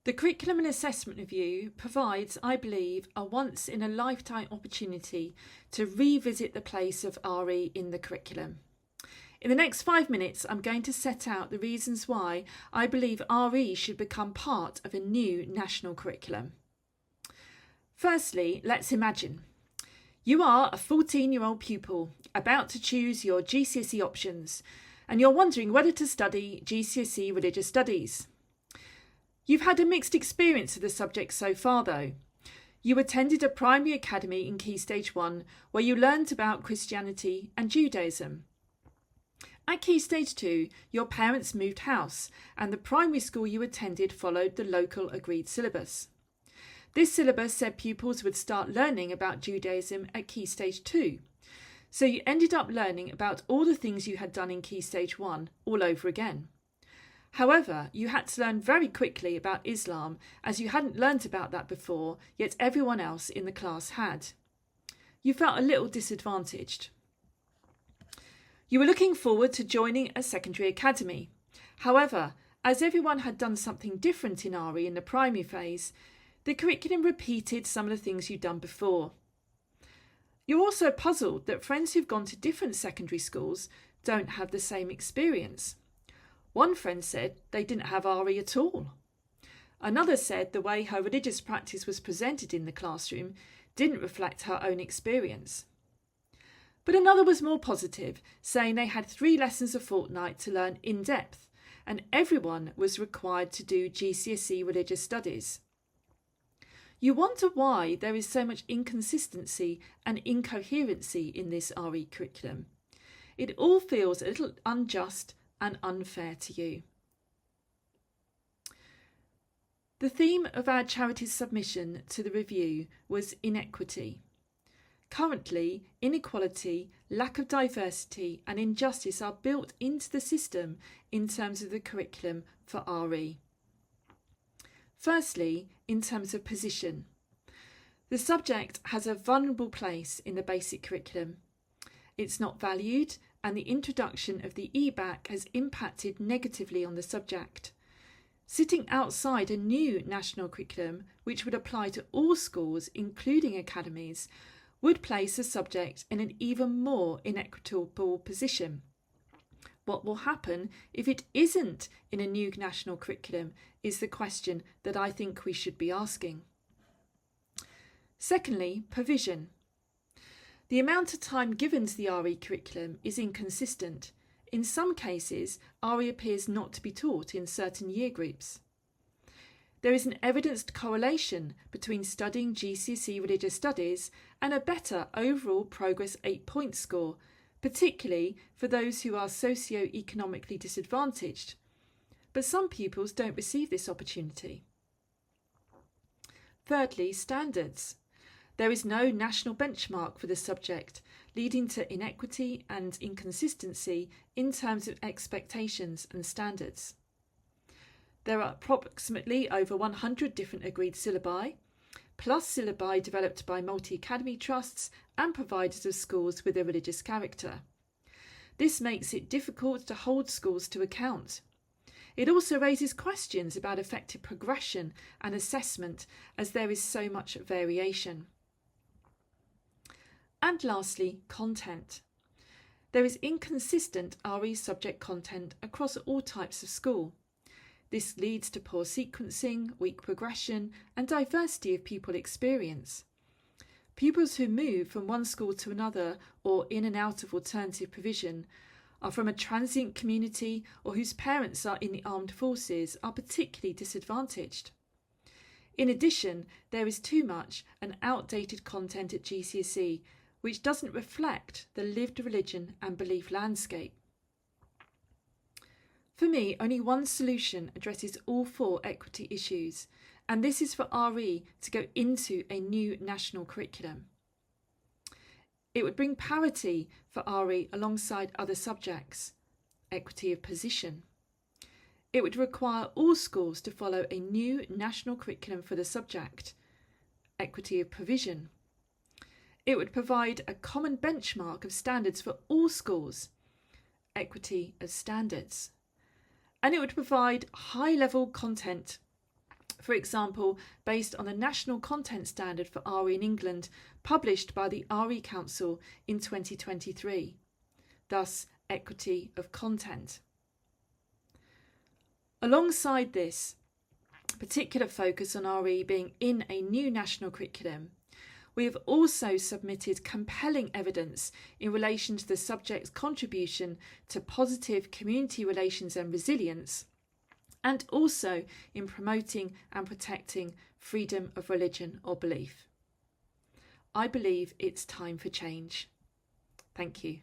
The Curriculum and Assessment Review provides, I believe, a once-in-a-lifetime opportunity to revisit the place of RE in the curriculum. In the next 5 minutes, I'm going to set out the reasons why I believe RE should become part of a new national curriculum. Firstly, let's imagine. You are a 14-year-old pupil about to choose your GCSE options, and you're wondering whether to study GCSE Religious Studies. You've had a mixed experience of the subject so far, though. You attended a primary academy in Key Stage 1 where you learnt about Christianity and Judaism. At Key Stage 2, your parents moved house and the primary school you attended followed the local agreed syllabus. This syllabus said pupils would start learning about Judaism at Key Stage 2. So you ended up learning about all the things you had done in Key Stage 1 all over again. However, you had to learn very quickly about Islam as you hadn't learnt about that before, yet everyone else in the class had. You felt a little disadvantaged. You were looking forward to joining a secondary academy. However, as everyone had done something different in RE in the primary phase, the curriculum repeated some of the things you'd done before. You're also puzzled that friends who've gone to different secondary schools don't have the same experience. One friend said they didn't have RE at all. Another said the way her religious practice was presented in the classroom didn't reflect her own experience. But another was more positive, saying they had 3 lessons a fortnight to learn in depth, and everyone was required to do GCSE Religious Studies. You wonder why there is so much inconsistency and incoherency in this RE curriculum. It all feels a little unjust and unfair to you. The theme of our charity's submission to the review was inequity. Currently, inequality, lack of diversity and injustice are built into the system in terms of the curriculum for RE. Firstly, in terms of position. The subject has a vulnerable place in the basic curriculum. It's not valued, and the introduction of the EBAC has impacted negatively on the subject. Sitting outside a new national curriculum, which would apply to all schools, including academies, would place the subject in an even more inequitable position. What will happen if it isn't in a new national curriculum is the question that I think we should be asking. Secondly, provision. The amount of time given to the RE curriculum is inconsistent. In some cases, RE appears not to be taught in certain year groups. There is an evidenced correlation between studying GCSE Religious Studies and a better overall Progress 8-point score, particularly for those who are socio-economically disadvantaged. But some pupils don't receive this opportunity. Thirdly, standards. There is no national benchmark for the subject, leading to inequity and inconsistency in terms of expectations and standards. There are approximately over 100 different agreed syllabi, plus syllabi developed by multi-academy trusts and providers of schools with a religious character. This makes it difficult to hold schools to account. It also raises questions about effective progression and assessment as there is so much variation. And lastly, content. There is inconsistent RE subject content across all types of school. This leads to poor sequencing, weak progression, and diversity of pupil experience. Pupils who move from one school to another or in and out of alternative provision are from a transient community or whose parents are in the armed forces are particularly disadvantaged. In addition, there is too much and outdated content at GCSE, which doesn't reflect the lived religion and belief landscape. For me, only one solution addresses all 4 equity issues, and this is for RE to go into a new national curriculum. It would bring parity for RE alongside other subjects, equity of position. It would require all schools to follow a new national curriculum for the subject, equity of provision. It would provide a common benchmark of standards for all schools, equity of standards. And it would provide high-level content For example, based on the National Content Standard for RE in England, published by the RE Council in 2023. Thus, equity of content. Alongside this particular focus on RE being in a new national curriculum, we have also submitted compelling evidence in relation to the subject's contribution to positive community relations and resilience, and also in promoting and protecting freedom of religion or belief. I believe it's time for change. Thank you.